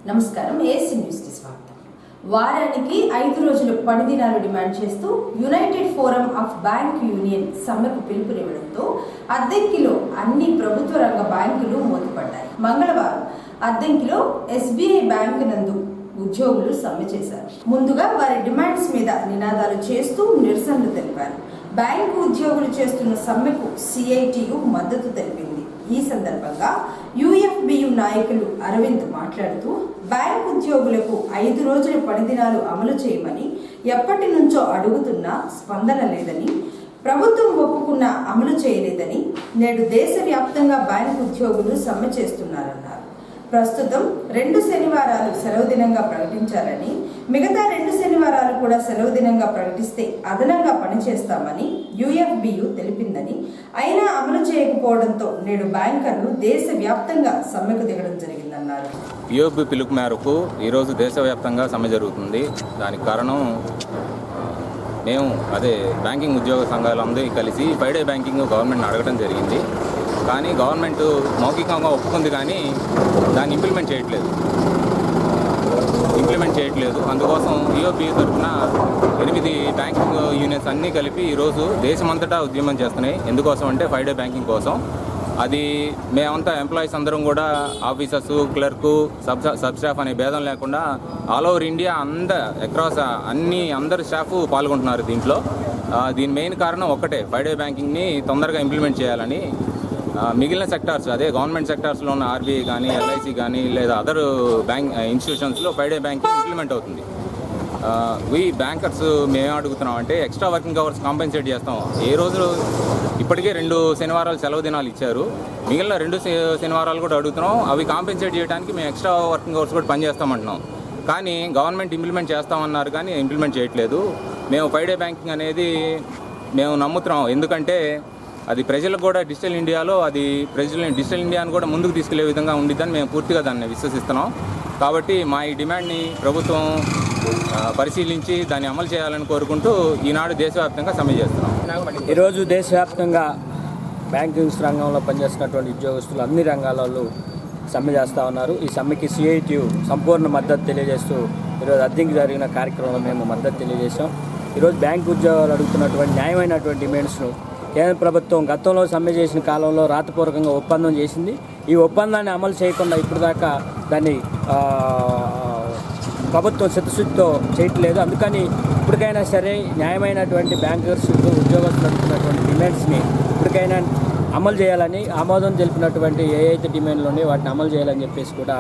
నమస్కారం. ఏసీ న్యూస్కి స్వాగతం. వారానికి 5 రోజులు పని దినాలు డిమాండ్ చేస్తూ United forum of bank union సమ్మెకు పిలుపునివ్వడంతో అద్దెంకిలో అన్ని ప్రభుత్వ రంగ బ్యాంకులు మూతపడ్డాయి. మంగళవారం అద్దెంకిలో ఎస్బీఐ బ్యాంకు నందు ఉద్యోగులు సమ్మె చేశారు. ముందుగా వారి డిమాండ్స్ మీద నినాదాలు చేస్తూ నిరసనలు తెలిపారు. బ్యాంకు ఉద్యోగులు చేస్తున్న సమ్మెకు సిఐటియు మద్దతు తెలిపింది. ఈ సందర్భంగా యుఎఫ్బియు నాయకులు అరవింద్ మాట్లాడుతూ బ్యాంకు ఉద్యోగులకు 5 రోజుల పనిదినాలు అమలు చేయమని ఎప్పటి నుంచో అడుగుతున్నా స్పందన లేదని, ప్రభుత్వం ఒప్పుకున్నా అమలు చేయలేదని, నేడు దేశవ్యాప్తంగా బ్యాంకు ఉద్యోగులు సమ్మె చేస్తున్నారన్నారు. ప్రస్తుతం 2 శనివారాలు సెలవు దినంగా ప్రకటించాలని, మిగతా 2 శనివారాలు కూడా సెలవు దినంగా ప్రకటిస్తే అదనంగా పనిచేస్తామని యుఎఫ్బియు తెలిపిందని, అయినా అమలు చేయకపోవడంతో నేడు బ్యాంకర్లు దేశవ్యాప్తంగా సమ్మెకు దిగడం జరిగిందన్నారు. యుఎఫ్బి పిలుపు మేరకు ఈరోజు దేశవ్యాప్తంగా సమ్మె జరుగుతుంది. దానికి కారణం మేము బ్యాంకింగ్ ఉద్యోగ సంఘాలందరూ కలిసి 5 డే బ్యాంకింగ్ గవర్నమెంట్ని అడగడం జరిగింది. కానీ గవర్నమెంట్ మౌఖికంగా ఒప్పుకుంది, కానీ దాన్ని ఇంప్లిమెంట్ చేయట్లేదు. అందుకోసం యుఎఫ్బి తరఫున 8 బ్యాంకింగ్ యూనియన్స్ అన్నీ కలిపి ఈరోజు దేశమంతటా ఉద్యమం చేస్తున్నాయి. ఎందుకోసం అంటే 5 డే బ్యాంకింగ్ కోసం. అది మేమంతా ఎంప్లాయీస్ అందరం కూడా ఆఫీసర్స్, క్లర్కు, సబ్ స్టాఫ్ అనే భేదం లేకుండా ఆల్ ఓవర్ ఇండియా అక్రాస్ అందరు స్టాఫ్ పాల్గొంటున్నారు దీంట్లో. దీని మెయిన్ కారణం ఒక్కటే, 5 డే బ్యాంకింగ్ని తొందరగా ఇంప్లిమెంట్ చేయాలని. మిగిలిన సెక్టార్స్ గవర్నమెంట్ సెక్టార్స్లో ఉన్న ఆర్బీఐ కానీ, ఎల్ఐసి కానీ, లేదా అదర్ బ్యాంక్ ఇన్స్టిట్యూషన్స్లో 5 డే బ్యాంకింగ్ ఇంప్లిమెంట్ అవుతుంది. బ్యాంకర్స్ మేమేం అడుగుతున్నాం అంటే ఎక్స్ట్రా వర్కింగ్ అవర్స్ కాంపెన్సేట్ చేస్తాం. ఇప్పటికే 2 శనివారాలు సెలవు దినాలు ఇచ్చారు. మిగిలిన 2 శనివారాలు కూడా అడుగుతున్నాం. అవి కాంపెన్సేట్ చేయడానికి మేము ఎక్స్ట్రా వర్కింగ్ అవర్స్ కూడా పనిచేస్తామంటున్నాం. కానీ గవర్నమెంట్ ఇంప్లిమెంట్ చేస్తామన్నారు, కానీ ఇంప్లిమెంట్ చేయట్లేదు. మేము 5 డే బ్యాంకింగ్ అనేది మేము నమ్ముతున్నాం. ఎందుకంటే అది ప్రజలకు కూడా డిజిటల్ ఇండియాను కూడా ముందుకు తీసుకెళ్లే విధంగా ఉండిద్దని మేము పూర్తిగా దాన్ని విశ్వసిస్తున్నాం. కాబట్టి మా ఈ డిమాండ్ని ప్రభుత్వం పరిశీలించి దాన్ని అమలు చేయాలని కోరుకుంటూ ఈనాడు దేశవ్యాప్తంగా సమ్మె చేస్తున్నాం. ఈరోజు దేశవ్యాప్తంగా బ్యాంకింగ్ రంగంలో పనిచేస్తున్నటువంటి ఉద్యోగస్తులు అన్ని రంగాలలో సమ్మె చేస్తూ ఉన్నారు. ఈ సమ్మెకి సిఐటియు సంపూర్ణ మద్దతు తెలియజేస్తూ ఈరోజు అద్దెంకి జరిగిన కార్యక్రమంలో మేము మద్దతు తెలియజేశాం. ఈరోజు బ్యాంకు ఉద్యోగాలు అడుగుతున్నటువంటి న్యాయమైనటువంటి డిమాండ్స్ను కేంద్ర ప్రభుత్వం గతంలో సమ్మె చేసిన కాలంలో రాతపూర్వకంగా ఒప్పందం చేసింది. ఈ ఒప్పందాన్ని అమలు చేయకుండా ఇప్పటిదాకా దాన్ని ప్రభుత్వం చిత్తశుద్ధితో చేయట్లేదు. అందుకని ఇప్పటికైనా సరే న్యాయమైనటువంటి బ్యాంకర్స్ ఉద్యోగస్తులు అడుగుతున్నటువంటి డిమాండ్స్ని ఇప్పటికైనా అమలు చేయాలని, ఆమోదం తెలిపినటువంటి ఏవైతే డిమాండ్లు ఉన్నాయో వాటిని అమలు చేయాలని చెప్పేసి కూడా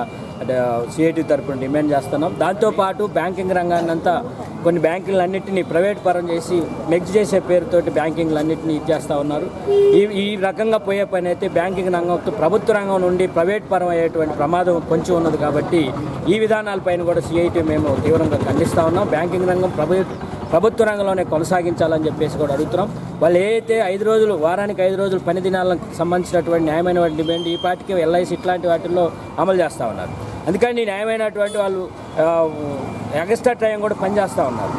సిఐటి తరఫున డిమాండ్ చేస్తున్నాం. దాంతోపాటు బ్యాంకింగ్ రంగాన్నంతా కొన్ని బ్యాంకులన్నింటినీ ప్రైవేట్ పరం చేసి మెర్జ్ చేసే పేరుతోటి బ్యాంకింగ్లన్నింటినీ ఇచ్చేస్తూ ఉన్నారు. ఈ రకంగా పోయే పని అయితే బ్యాంకింగ్ రంగంతో ప్రభుత్వ రంగం నుండి ప్రైవేట్ పరం అయ్యేటువంటి ప్రమాదం కొంచెం ఉన్నది. కాబట్టి ఈ విధానాలపైన కూడా సిఐటి మేము తీవ్రంగా ఖండిస్తూ ఉన్నాం. బ్యాంకింగ్ రంగం ప్రభుత్వ రంగంలోనే కొనసాగించాలని చెప్పేసి కూడా అడుగుతున్నాం. వాళ్ళు ఏదైతే 5 రోజులు వారానికి 5 రోజులు పని దినాలకు సంబంధించినటువంటి న్యాయమైన డిమాండ్ ఈ పాటికి ఎల్ఐసి ఇట్లాంటి వాటిల్లో అమలు చేస్తూ ఉన్నారు. అందుకని న్యాయమైనటువంటి వాళ్ళు ఎక్స్ట్రా టైం కూడా పనిచేస్తూ ఉన్నారు.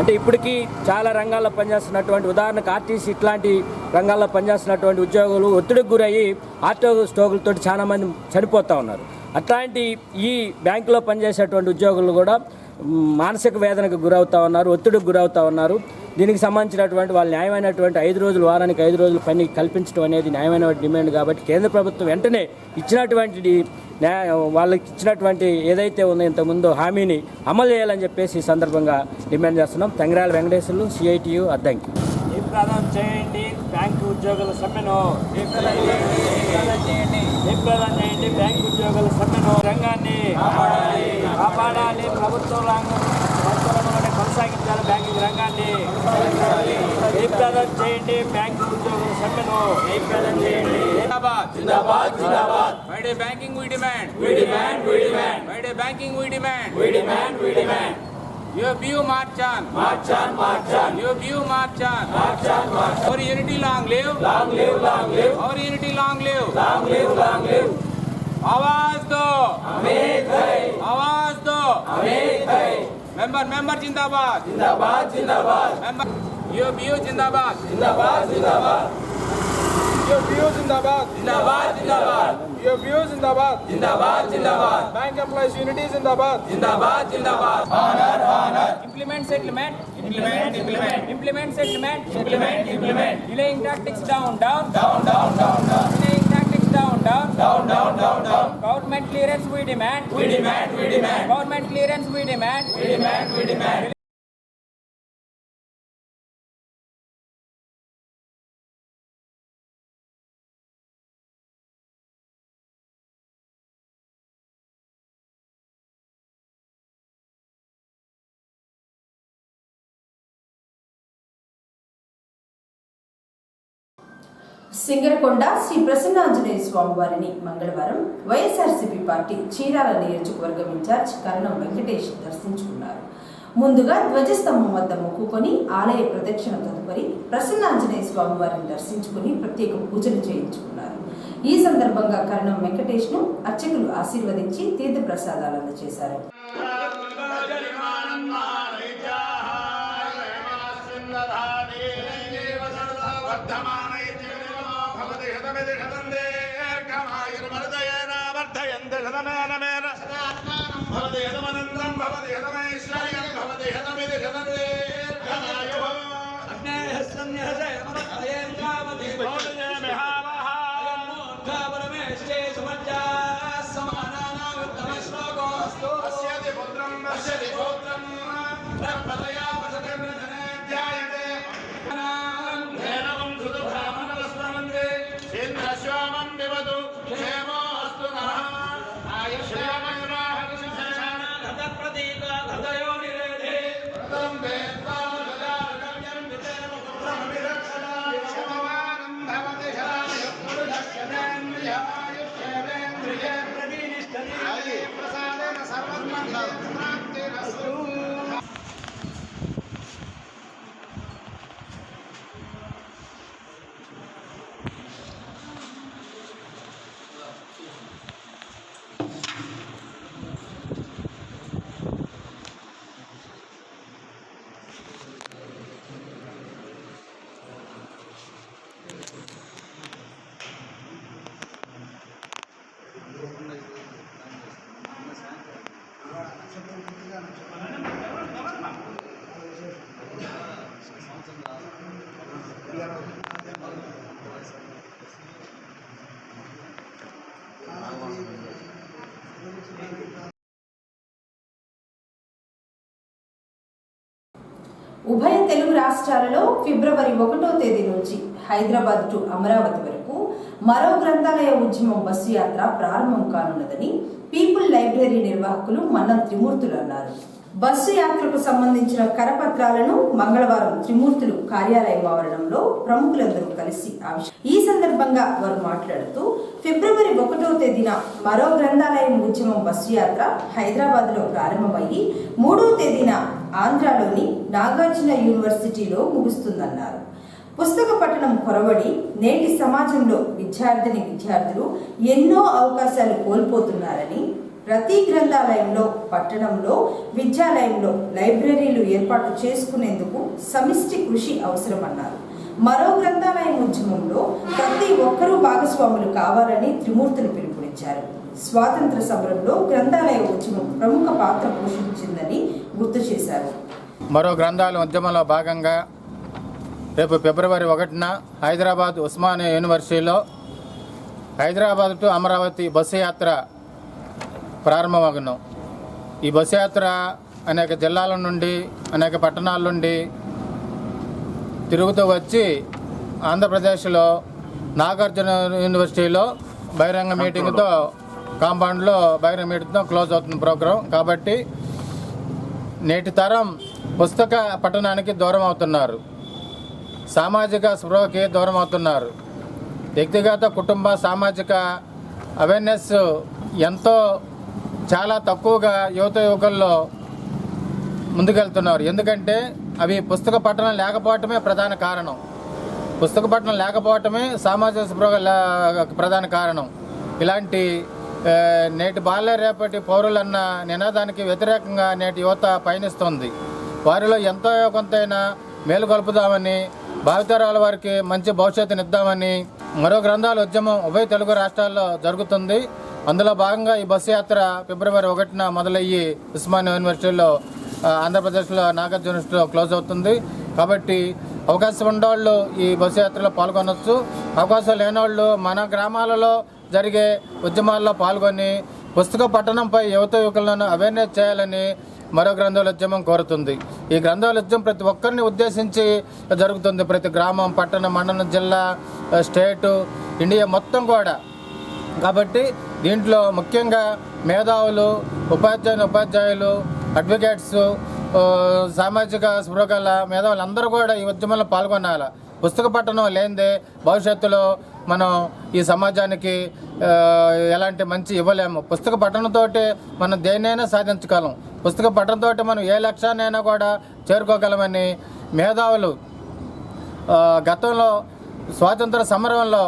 అంటే ఇప్పటికీ చాలా రంగాల్లో పనిచేస్తున్నటువంటి, ఉదాహరణకు ఆర్టీసీ ఇట్లాంటి రంగాల్లో పనిచేస్తున్నటువంటి ఉద్యోగులు ఒత్తిడికి గురయ్యి ఆటో స్టోకులతో చాలామంది చనిపోతూ ఉన్నారు. అట్లాంటి ఈ బ్యాంకులో పనిచేసేటువంటి ఉద్యోగులు కూడా మానసిక వేదనకు గురవుతూ ఉన్నారు, ఒత్తిడికి గురవుతూ ఉన్నారు. దీనికి సంబంధించినటువంటి వాళ్ళు న్యాయమైనటువంటి 5 రోజులు వారానికి 5 రోజులు పని కల్పించడం అనేది న్యాయమైన డిమాండ్. కాబట్టి కేంద్ర ప్రభుత్వం వెంటనే ఇచ్చినటువంటి వాళ్ళకి ఇచ్చినటువంటి ఏదైతే ఉందో ఇంతకుముందు హామీని అమలు చేయాలని చెప్పేసి ఈ సందర్భంగా డిమాండ్ చేస్తున్నాం. తంగిరాల వెంకటేశ్వర్లు, సిఐటియు, అద్దంకి. జయప్రదం చేయండి బ్యాంకు ఉద్యోగుల సమ్మెను, జయప్రదం చేయండి బ్యాంకు ఉద్యోగుల సమ్మెను. రంగాన్ని కాపాడాలి, ప్రభుత్వ రంగంలోనే కొనసాగించాలి బ్యాంకింగ్ రంగాన్ని. జయప్రదం చేయండి బ్యాంకు ఉద్యోగుల సమ్మెను, జయప్రదం చేయండి. జిందాబాద్ 5 day banking we demand. 5 day banking we demand. UFBU march on. UFBU march on. Our unity long live. Our unity long live. आवाज दो, आवाज दो. मेंबर जिंदाबाद. मेंबर UFBU जिंदाबाद. UFU Zindabad. Zindabad, Zindabad. UFU Zindabad. Zindabad, Zindabad. Bank Employees Unity Zindabad. Zindabad, Zindabad. Honor, honor. Implement settlement. Implement, implement. Implement settlement. Implement, implement. Delaying tactics down, down. Down, down, down, down. Delaying tactics down, down. Down, down, down, down. Government clearance we demand. We demand, we demand. Government clearance we demand. We demand, we demand. Singarakonda Sri Prasannanjaneya Swami వారిని మంగళవారం YSRCP party Chirala నియోజకవర్గం incharge కరణం వెంకటేష్ దర్శించుకున్నారు. ముందుగా ధ్వజస్తంభం వద్ద మొక్కుకొని ఆలయ ప్రదక్షిణ తదుపరి ప్రసన్నాంజనేయ స్వామి వారిని దర్శించుకుని ప్రత్యేక పూజలు చేయించుకున్నారు. ఈ సందర్భంగా కరణం వెంకటేష్ ను అర్చకులు ఆశీర్వదించి తీర్థ ప్రసాదాలు అందజేశారు. ఉభయ తెలుగు రాష్ట్రాలలో ఫిబ్రవరి 1వ తేదీ నుంచి హైదరాబాద్ టు అమరావతి వరకు మరో గ్రంథాలయ ఉద్యమం బస్సు యాత్ర ప్రారంభం కానున్నదని పీపుల్ లైబ్రరీ నిర్వాహకులు మన్నం త్రిమూర్తులు అన్నారు. బస్సు యాత్రకు సంబంధించిన కరపత్రాలను మంగళవారం త్రిమూర్తులు కార్యాలయం ఆవరణంలో ప్రముఖులందరూ కలిసి ఈ సందర్భంగా వారు మాట్లాడుతూ ఫిబ్రవరి 1వ తేదీన మరో గ్రంథాలయం ఉద్యమం బస్సు యాత్ర హైదరాబాద్ లో ప్రారంభమయ్యి 3వ తేదీన ఆంధ్రాలోని నాగార్జున యూనివర్సిటీలో ముగుస్తుందన్నారు. పుస్తక పఠనం కొరవడి నేటి సమాజంలో విద్యార్థులు ఎన్నో అవకాశాలు కోల్పోతున్నారని, ప్రతి గ్రంథాలయంలో, పట్టణంలో, విద్యాలయంలో లైబ్రరీలు ఏర్పాటు చేసుకునేందుకు సమిష్టి కృషి అవసరమన్నారు. మరో గ్రంథాలయం ఉద్యమంలో ప్రతి ఒక్కరూ భాగస్వాములు కావాలని త్రిమూర్తులు పిలుపునిచ్చారు. స్వాతంత్ర సమరంలో గ్రంథాలయ ఉద్యమం ప్రముఖ పాత్ర పోషించిందని గుర్తు చేశారు. మరో గ్రంథాలయ ఉద్యమంలో భాగంగా రేపు ఫిబ్రవరి 1న హైదరాబాద్ ఉస్మానియా యూనివర్సిటీలో హైదరాబాద్ టు అమరావతి బస్సు యాత్ర ప్రారంభమగును. ఈ బస్సు యాత్ర అనేక జిల్లాల నుండి, అనేక పట్టణాల నుండి తిరుగుతూ వచ్చి ఆంధ్రప్రదేశ్లో నాగార్జున యూనివర్సిటీలో బహిరంగ మీటింగ్తో, కాంపౌండ్లో బహిరంగ మీటింగ్తో క్లోజ్ అవుతుంది ప్రోగ్రాం. కాబట్టి నేటి తరం పుస్తక పఠనానికి దూరం అవుతున్నారు, సామాజిక స్పృహకి దూరం అవుతున్నారు. వ్యక్తిగత, కుటుంబ, సామాజిక అవేర్నెస్ ఎంతో చాలా తక్కువగా యువకుల్లో ముందుకెళ్తున్నారు. ఎందుకంటే అవి పుస్తక పఠనం లేకపోవటమే ప్రధాన కారణం. పుస్తక పఠనం లేకపోవటమే సామాజిక స్పృహ ప్రధాన కారణం. ఇలాంటి నేటి బాల్య రేపటి పౌరులన్న నినాదానికి వ్యతిరేకంగా నేటి యువత పయనిస్తోంది. వారిలో ఎంతో కొంతైనా మేలుకొల్పుదామని, భావితరాల వారికి మంచి భవిష్యత్తునిద్దామని మరో గ్రంథాల ఉద్యమం ఉభయ తెలుగు రాష్ట్రాల్లో జరుగుతుంది. అందులో భాగంగా ఈ బస్సు యాత్ర ఫిబ్రవరి 1న మొదలయ్యి ఉస్మానియా యూనివర్సిటీలో ఆంధ్రప్రదేశ్లో నాగార్జున యూనివర్సిటీలో క్లోజ్ అవుతుంది. కాబట్టి అవకాశం ఉన్నవాళ్ళు ఈ బస్సు యాత్రలో పాల్గొనవచ్చు. అవకాశం లేనివాళ్ళు మన గ్రామాలలో జరిగే ఉద్యమాల్లో పాల్గొని పుస్తక పఠనంపై యువత యువకులను అవేర్నెస్ చేయాలని మరో గ్రంథాలోద్యమం కోరుతుంది. ఈ గ్రంథాలోద్యమం ప్రతి ఒక్కరిని ఉద్దేశించి జరుగుతుంది. ప్రతి గ్రామం, పట్టణం, మండలం, జిల్లా, స్టేటు, ఇండియా మొత్తం కూడా. కాబట్టి దీంట్లో ముఖ్యంగా మేధావులు, ఉపాధ్యాయులు, అడ్వకేట్స్, సామాజిక స్పృహగల మేధావులు అందరూ కూడా ఈ ఉద్యమంలో పాల్గొనాలి. పుస్తక పఠనం లేనిదే భవిష్యత్తులో మనం ఈ సమాజానికి ఎలాంటి మంచి ఇవ్వలేము. పుస్తక పఠనంతో మనం దేన్నైనా సాధించగలం. పుస్తక పఠనంతో మనం ఏ లక్ష్యాన్నైనా కూడా చేరుకోగలమని మేధావులు గతంలో స్వాతంత్ర సమరంలో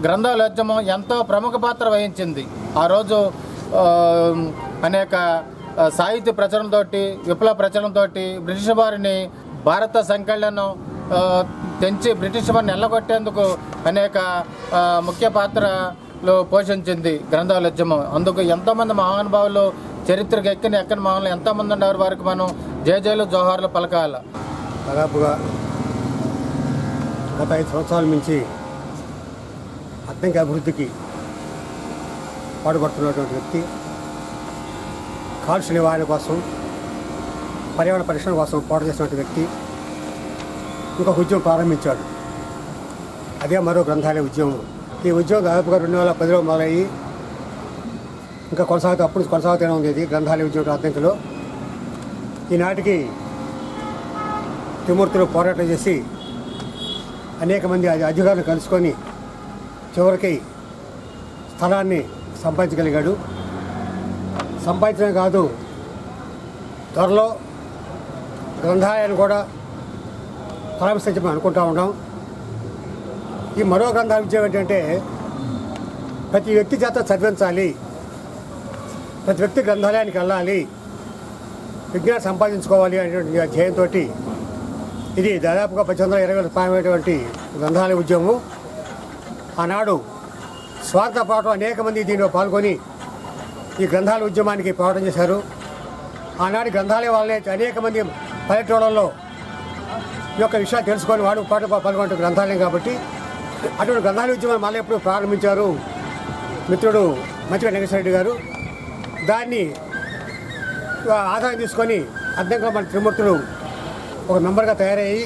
గ్రంథాలోద్యమం ఎంతో ప్రముఖ పాత్ర వహించింది. ఆ రోజు అనేక సాహిత్య ప్రచురణతో, విప్లవ ప్రచురణతో బ్రిటిష్ వారిని భారత సంకలనం తెంచి బ్రిటిష్ వారిని ఎల్లగొట్టేందుకు అనేక ముఖ్య పాత్రలు పోషించింది గ్రంథాలోద్యమం. అందుకు ఎంతోమంది మహానుభావులు, చరిత్రకు ఎక్కని మహానులు ఎంతోమంది ఉన్నారు. వారికి మనం జయజయలు, జోహార్లు పలకాల. దాదాపుగా గత 5 సంవత్సరాల నుంచి అద్దంకి అభివృద్ధికి పాటుపడుతున్నటువంటి వ్యక్తి, కాలుష్య నివారణ కోసం, పర్యావరణ పరిరక్షణ కోసం పోరాటం చేసినటువంటి వ్యక్తి ఇంకొక ఉద్యమం ప్రారంభించాడు. అదే మరో గ్రంథాలయ ఉద్యమం. ఈ ఉద్యమం దాదాపుగా 2010లో మొదలయ్యి ఇంకా కొనసాగుతూనే ఉంది. గ్రంథాలయ ఉద్యమం అద్దంకిలో ఈనాటికి త్రిమూర్తులు పోరాటం చేసి అనేక మంది అధికారులను కలుసుకొని చివరికి స్థలాన్ని సంపాదించగలిగాడు. సంపాదించడమే కాదు, త్వరలో గ్రంథాలయాన్ని కూడా ప్రారంభించమని అనుకుంటూ ఉన్నాం. ఈ మరో గ్రంథాల విజయం ఏంటంటే ప్రతి వ్యక్తి చేత చదివించాలి, ప్రతి వ్యక్తి గ్రంథాలయానికి వెళ్ళాలి, విజ్ఞానం సంపాదించుకోవాలి అనేటువంటి ధ్యేయంతో ఇది దాదాపుగా 1820 ప్రారంభమైనటువంటి గ్రంథాలయ ఉద్యమం. ఆనాడు స్వార్థపాటు అనేక మంది దీనిలో పాల్గొని ఈ గ్రంథాలయ ఉద్యమానికి పోరాటం చేశారు. ఆనాటి గ్రంథాలయ వాళ్ళే అనేక మంది పల్లెటూళ్ళల్లో ఈ యొక్క విషయాలు తెలుసుకొని వాడు పాల్గొంటే గ్రంథాలయం కాబట్టి అటువంటి గ్రంథాలయ ఉద్యమాన్ని మళ్ళీ ఎప్పుడు ప్రారంభించారు మిత్రుడు మంచిగా వెంకటరెడ్డి గారు. దాన్ని ఆదాయం తీసుకొని అద్దంకిలో మన త్రిమూర్తులు ఒక మెంబర్గా తయారయ్యి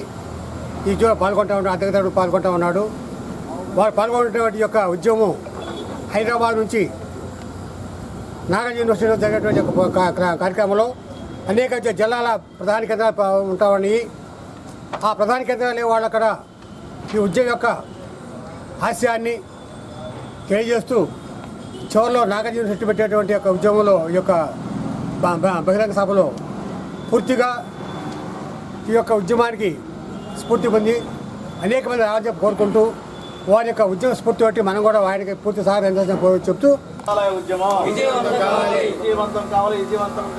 ఈ ఉద్యమంలో పాల్గొంటూ ఉన్నాడు. వారు పాల్గొనేటువంటి యొక్క ఉద్యమం హైదరాబాద్ నుంచి నాగార్జున యూనివర్సిటీలో జరిగినటువంటి కార్యక్రమంలో అనేక జిల్లాల ప్రధాన కేంద్రాలు ఉంటామని, ఆ ప్రధాన కేంద్రాలు వాళ్ళు అక్కడ ఈ ఉద్యమం యొక్క హాస్యాన్ని తెలియజేస్తూ చివరిలో నాగార్జున యూనివర్సిటీ పెట్టేటువంటి యొక్క ఉద్యమంలో ఈ యొక్క బహిరంగ సభలో పూర్తిగా ఈ యొక్క ఉద్యమానికి స్ఫూర్తి పొంది అనేక మంది రాజ్యం కోరుకుంటూ వారి యొక్క ఉద్యమ స్ఫూర్తి బట్టి మనం కూడా వారికి పూర్తి సహాయం చెప్తూ ఉద్యమం విజయవంతం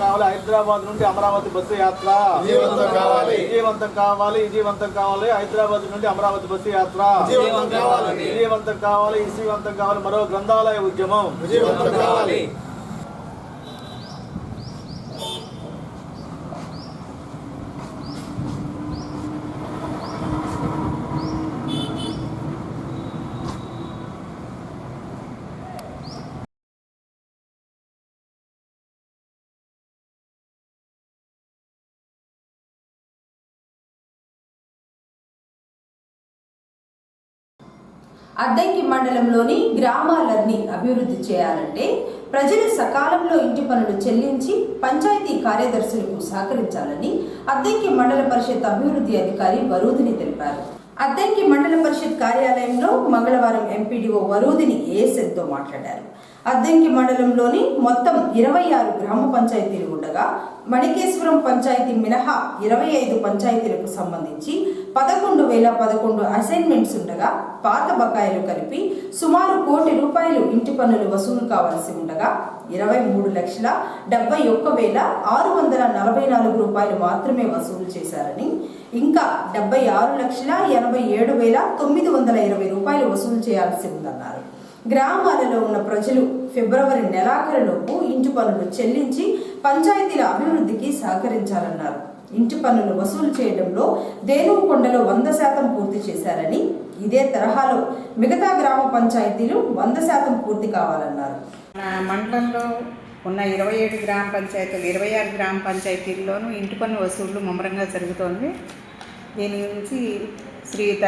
కావాలి. హైదరాబాద్ నుండి అమరావతి బస్సు యాత్ర విజయవంతం కావాలి. హైదరాబాద్ నుండి అమరావతి బస్సు యాత్ర విజయవంతం కావాలి. మరో గ్రంథాలయ ఉద్యమం విజయవంతం కావాలి. అద్దంకి మండలంలోని గ్రామాలన్నీ అభివృద్ధి చేయాలంటే ప్రజలు సకాలంలో ఇంటి పనులు చెల్లించి పంచాయతీ కార్యదర్శులకు సహకరించాలని అద్దంకి మండల పరిషత్ అభివృద్ధి అధికారి వరూధిని తెలిపారు. అద్దంకి మండల పరిషత్ కార్యాలయంలో మంగళవారం ఎంపీడీఓ వరూధిని ఏఎస్ఎన్తో మాట్లాడారు. అద్దెంకి మండలంలోని మొత్తం 26 గ్రామ పంచాయతీలు ఉండగా మణికేశ్వరం పంచాయతీ మినహా 25 పంచాయతీలకు సంబంధించి 11,011 అసైన్మెంట్స్ ఉండగా పాత బకాయిలు కలిపి సుమారు ₹1,00,00,000 ఇంటి పన్నులు వసూలు కావాల్సి ఉండగా 23,71,644 మాత్రమే వసూలు చేశారని, ఇంకా ₹76,87,920 వసూలు చేయాల్సి ఉందన్నారు. గ్రామాలలో ఉన్న ప్రజలు ఫిబ్రవరి నెలాఖరులోపు ఇంటి పన్నులు చెల్లించి పంచాయతీల అభివృద్ధికి సహకరించాలన్నారు. ఇంటి పన్నులు వసూలు చేయడంలో దేనుకొండలో 100% పూర్తి చేశారని, ఇదే తరహాలో మిగతా గ్రామ పంచాయతీలు 100% పూర్తి కావాలన్నారు. మండలంలో ఉన్న 27 గ్రామ పంచాయతీలు 26 గ్రామ పంచాయతీల్లోనూ ఇంటి పన్ను వసూళ్లు ముమ్మరంగా జరుగుతోంది. దీని గురించి శ్రీయుత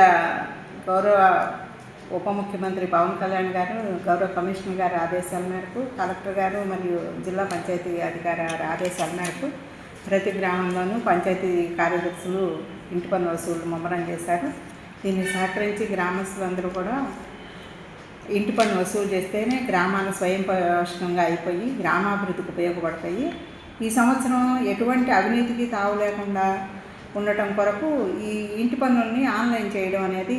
గౌరవ ఉప ముఖ్యమంత్రి పవన్ కళ్యాణ్ గారు, గౌరవ కమిషనర్ గారి ఆదేశాల మేరకు, కలెక్టర్ గారు మరియు జిల్లా పంచాయతీ అధికారి ఆదేశాల మేరకు ప్రతి గ్రామంలోనూ పంచాయతీ కార్యదర్శులు ఇంటి పన్ను వసూళ్లు ముమ్మరం చేశారు. దీన్ని సహకరించి గ్రామస్తులందరూ కూడా ఇంటి పన్ను వసూలు చేస్తేనే గ్రామాలు స్వయం పోషకంగా అయిపోయి గ్రామాభివృద్ధికి ఉపయోగపడతాయి. ఈ సంవత్సరం ఎటువంటి అవినీతికి తావు లేకుండా ఉండటం కొరకు ఈ ఇంటి పన్నుల్ని ఆన్లైన్ చేయడం అనేది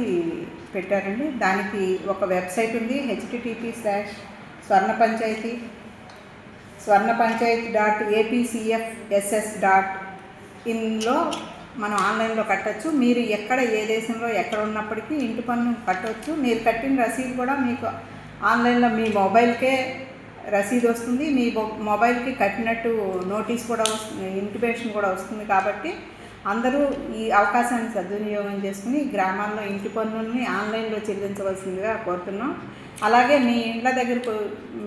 పెట్టారండి. దానికి ఒక వెబ్సైట్ ఉంది, http://swarnapanchayati.apcfss.in మనం ఆన్లైన్లో కట్టచ్చు. మీరు ఎక్కడ ఏ దేశంలో ఎక్కడ ఉన్నప్పటికీ ఇంటి పన్ను కట్టవచ్చు. మీరు కట్టిన రసీదు కూడా మీకు ఆన్లైన్లో మీ మొబైల్కే రసీదు వస్తుంది, మీ మొబైల్కి కట్టినట్టు నోటీస్ కూడా వస్తుంది, ఇంటిమేషన్ కూడా వస్తుంది. కాబట్టి అందరూ ఈ అవకాశాన్ని సద్వినియోగం చేసుకుని గ్రామాల్లో ఇంటి పన్నుల్ని ఆన్లైన్లో చెల్లించవలసిందిగా కోరుతున్నాం. అలాగే మీ ఇళ్ళ దగ్గరకు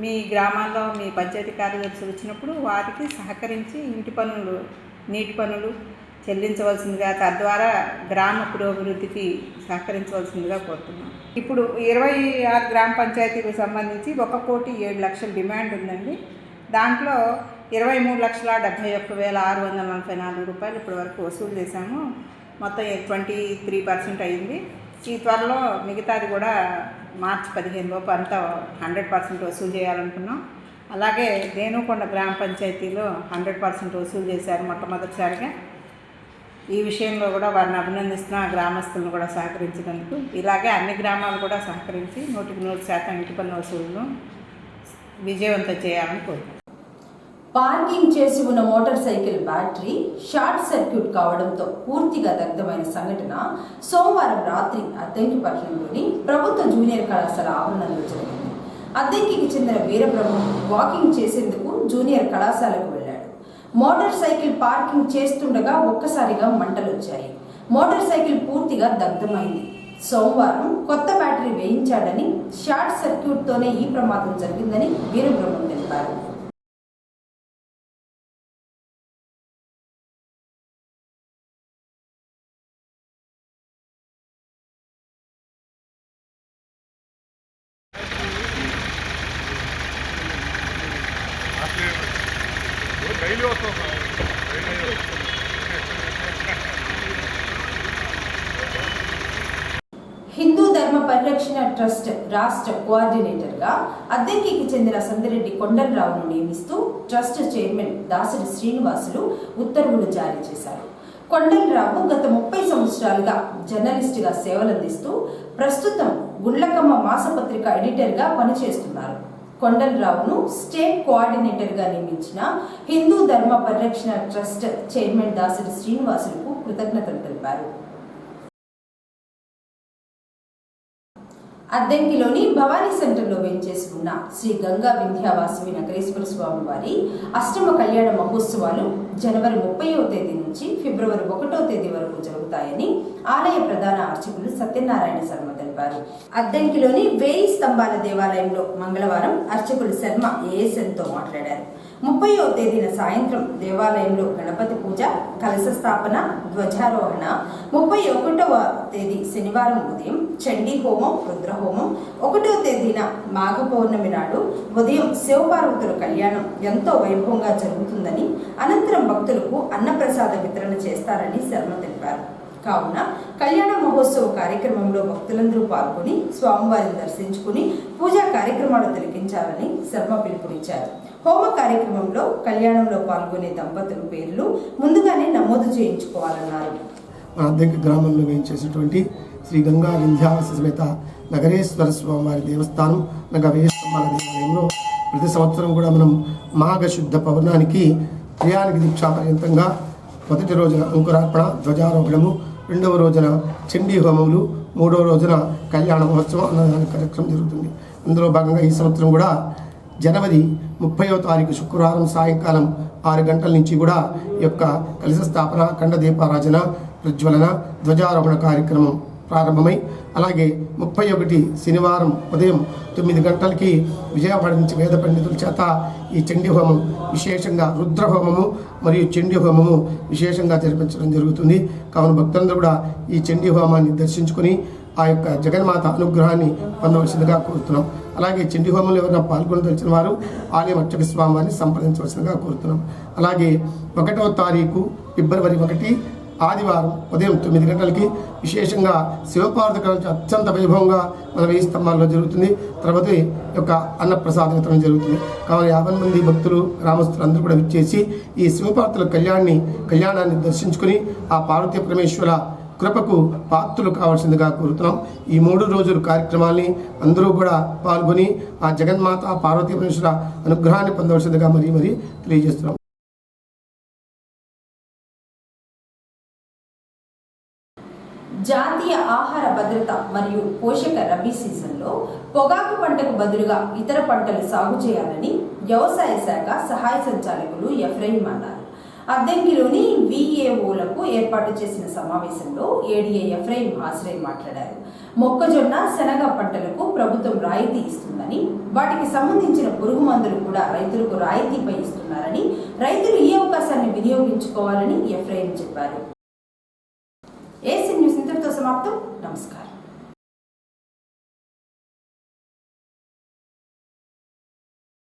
మీ గ్రామాల్లో మీ పంచాయతీ కార్యదర్శులు వచ్చినప్పుడు వారికి సహకరించి ఇంటి పన్నులు, నీటి పన్నులు చెల్లించవలసిందిగా, తద్వారా గ్రామ పురోభివృద్ధికి సహకరించవలసిందిగా కోరుతున్నాం. ఇప్పుడు 26 గ్రామ పంచాయతీలకు సంబంధించి 1,07,00,000 డిమాండ్ ఉందండి. దాంట్లో 23,71,644 ఇప్పటి వరకు వసూలు చేశాము. మొత్తం 23% అయింది. ఈ త్వరలో మిగతాది కూడా మార్చి 15 లోపు అంతా 100% వసూలు చేయాలనుకున్నాం. అలాగే దేనుకొండ గ్రామ పంచాయతీలో 100% వసూలు చేశారు మొట్టమొదటిసారిగా. ఈ విషయంలో కూడా వారిని అభినందిస్తున్న గ్రామస్తులను కూడా సహకరించినందుకు. ఇలాగే అన్ని గ్రామాలు కూడా సహకరించి 100% ఇంటి పన్ను వసూలును విజయవంతం చేయాలని కోరుతున్నాం. పార్కింగ్ చేసి ఉన్న motor cycle battery short circuit కావడంతో పూర్తిగా దగ్ధమైన సంఘటన సోమవారం రాత్రి అద్దెంకి పట్టణంలోని ప్రభుత్వ జూనియర్ కళాశాల ఆవరణలో జరిగింది. అద్దెంకికి చెందిన వీరబ్రహ్మ వాకింగ్ చేసేందుకు జూనియర్ కళాశాలకు వెళ్ళాడు. మోటార్ సైకిల్ పార్కింగ్ చేస్తుండగా ఒక్కసారిగా మంటలొచ్చాయి. మోటార్ సైకిల్ పూర్తిగా దగ్ధమైంది. సోమవారం కొత్త బ్యాటరీ వేయించాడని, షార్ట్ సర్క్యూట్తోనే ఈ ప్రమాదం జరిగిందని వీరబ్రహ్మం తెలిపారు. హిందూ ధర్మ పరిరక్షణ ట్రస్ట్ రాష్ట్ర కోఆర్డినేటర్గా అద్దెంకికి చెందిన సందిరెడ్డి కొండలరావును నియమిస్తూ ట్రస్ట్ చైర్మన్ దాసరి శ్రీనివాసులు ఉత్తర్వులు జారీ చేశారు. కొండలరావు గత 30 సంవత్సరాలుగా జర్నలిస్టుగా సేవలందిస్తూ ప్రస్తుతం గుండ్లకమ్మ మాసపత్రిక ఎడిటర్గా పనిచేస్తున్నారు. కొండలరావును స్టేట్ కోఆర్డినేటర్గా నియమించిన హిందూ ధర్మ పరిరక్షణ ట్రస్ట్ చైర్మన్ దాసరి శ్రీనివాసులకు కృతజ్ఞతలు తెలిపారు. అద్దెంకిలోని భవానీ సెంటర్లో వేంచేసి ఉన్న శ్రీ గంగా వింధ్యావాసవి నగరేశ్వర స్వామి వారి అష్టమ కళ్యాణ మహోత్సవాలు జనవరి 30వ తేదీ నుంచి ఫిబ్రవరి 1వ తేదీ వరకు జరుగుతాయని ఆలయ ప్రధాన అర్చకులు సత్యనారాయణ శర్మ తెలిపారు. అద్దెంకిలోని 1000 స్తంభాల దేవాలయంలో మంగళవారం అర్చకులు శర్మ ఏఎస్ఎన్తో మాట్లాడారు. 30వ తేదీన సాయంత్రం దేవాలయంలో గణపతి పూజ, కలశ స్థాపన, ధ్వజారోహణ, 31వ తేదీ శనివారం ఉదయం చండీ హోమం, రుద్రహోమం, 1వ తేదీన మాఘ పౌర్ణమి నాడు ఉదయం శివపార్వతుల కళ్యాణం ఎంతో వైభవంగా జరుగుతుందని, అనంతరం భక్తులకు అన్నప్రసాద వితరణ చేస్తారని శర్మ తెలిపారు. కావున కళ్యాణ మహోత్సవ కార్యక్రమంలో భక్తులందరూ పాల్గొని స్వామివారిని దర్శించుకుని పూజా కార్యక్రమాలు తిలకించాలని శర్మ పిలుపునిచ్చారు. హోమ కార్యక్రమంలో కళ్యాణంలో పాల్గొనే దంపతుల పేర్లు ముందుగానే నమోదు చేయించుకోవాలన్నారు. మన అద్దెకి గ్రామంలో వేయించేసినటువంటి శ్రీ గంగా వింధ్యావాస సమేత నగరేశ్వర స్వామివారి దేవస్థానం అనగా వేస్తమ్మాల దేవాలయంలో ప్రతి సంవత్సరం కూడా మనం మాఘ శుద్ధ పౌర్ణానికి ప్రియానికి దీక్షాపర్యంతంగా మొదటి రోజున అంకురార్పణ ధ్వజారోహణము, రెండవ రోజున చండీ హోమములు, మూడవ రోజున కళ్యాణ మహోత్సవం అన్నదాన కార్యక్రమం జరుగుతుంది. అందులో భాగంగా ఈ సంవత్సరం కూడా జనవరి 30వ తారీఖు శుక్రవారం సాయంకాలం 6 గంటల నుంచి కూడా ఈ యొక్క కలశ స్థాపన, ఖండ దీపారాజన, ప్రజ్వలన, ధ్వజారోహణ కార్యక్రమం ప్రారంభమై అలాగే 31 శనివారం ఉదయం 9 గంటలకి విజయవాడ నుంచి వేద పండితుల చేత ఈ చండీ హోమం విశేషంగా రుద్రహోమము మరియు చండీ హోమము విశేషంగా జరిపించడం జరుగుతుంది. కావున భక్తులందరూ కూడా ఈ చండీ హోమాన్ని దర్శించుకొని ఆ యొక్క జగన్మాత అనుగ్రహాన్ని పొందవలసిందిగా కోరుతున్నాం. అలాగే చండీ హోమంలో ఎవరైనా పాల్గొనదలిచిన వారు ఆలయం అర్చక స్వామి వారిని సంప్రదించవలసిందిగా కోరుతున్నాం. అలాగే 1వ తారీఖు ఫిబ్రవరి 1 ఆదివారం ఉదయం 9 గంటలకి విశేషంగా శివపార్వతి అత్యంత వైభవంగా మన 1000 స్తంభాల్లో జరుగుతుంది. తర్వాత యొక్క అన్నప్రసాద వితరణ జరుగుతుంది. కావున 50 మంది భక్తులు గ్రామస్తులు అందరూ కూడా విచ్చేసి ఈ శివపార్వతుల కళ్యాణాన్ని దర్శించుకుని ఆ పార్వతీ పరమేశ్వర కృపకు పాత్రులు కావాల్సిందిగా కోరుతున్నాం. ఈ 3 రోజుల కార్యక్రమాల్ని అందరూ కూడా పాల్గొని ఆ జగన్మాత పార్వతీ పరమేశ్వర అనుగ్రహాన్ని పొందవలసిందిగా మరీ తెలియజేస్తున్నాం. జాతీయ ఆహార భద్రత మరియు పోషక రబీ సీజన్లో పొగాకు పంటకు బదులుగా ఇతర పంటలు సాగు చేయాలని వ్యవసాయ శాఖ సహాయ సంచాలకులు ఎఫ్రహీం అన్నారు. అద్దంకిలోని విఏఓలకు ఏర్పాటు చేసిన సమావేశంలో ఏడీఏ ఎఫ్రహీం హాజరై మాట్లాడారు. మొక్కజొన్న, శనగ పంటలకు ప్రభుత్వం రాయితీ ఇస్తుందని, వాటికి సంబంధించిన పురుగు మందులు కూడా రైతులకు రాయితీపై ఇస్తున్నారని, రైతులు ఈ అవకాశాన్ని వినియోగించుకోవాలని ఎఫ్రహీం చెప్పారు. ఏసీ న్యూస్ ఇంతటితో సమాప్తం.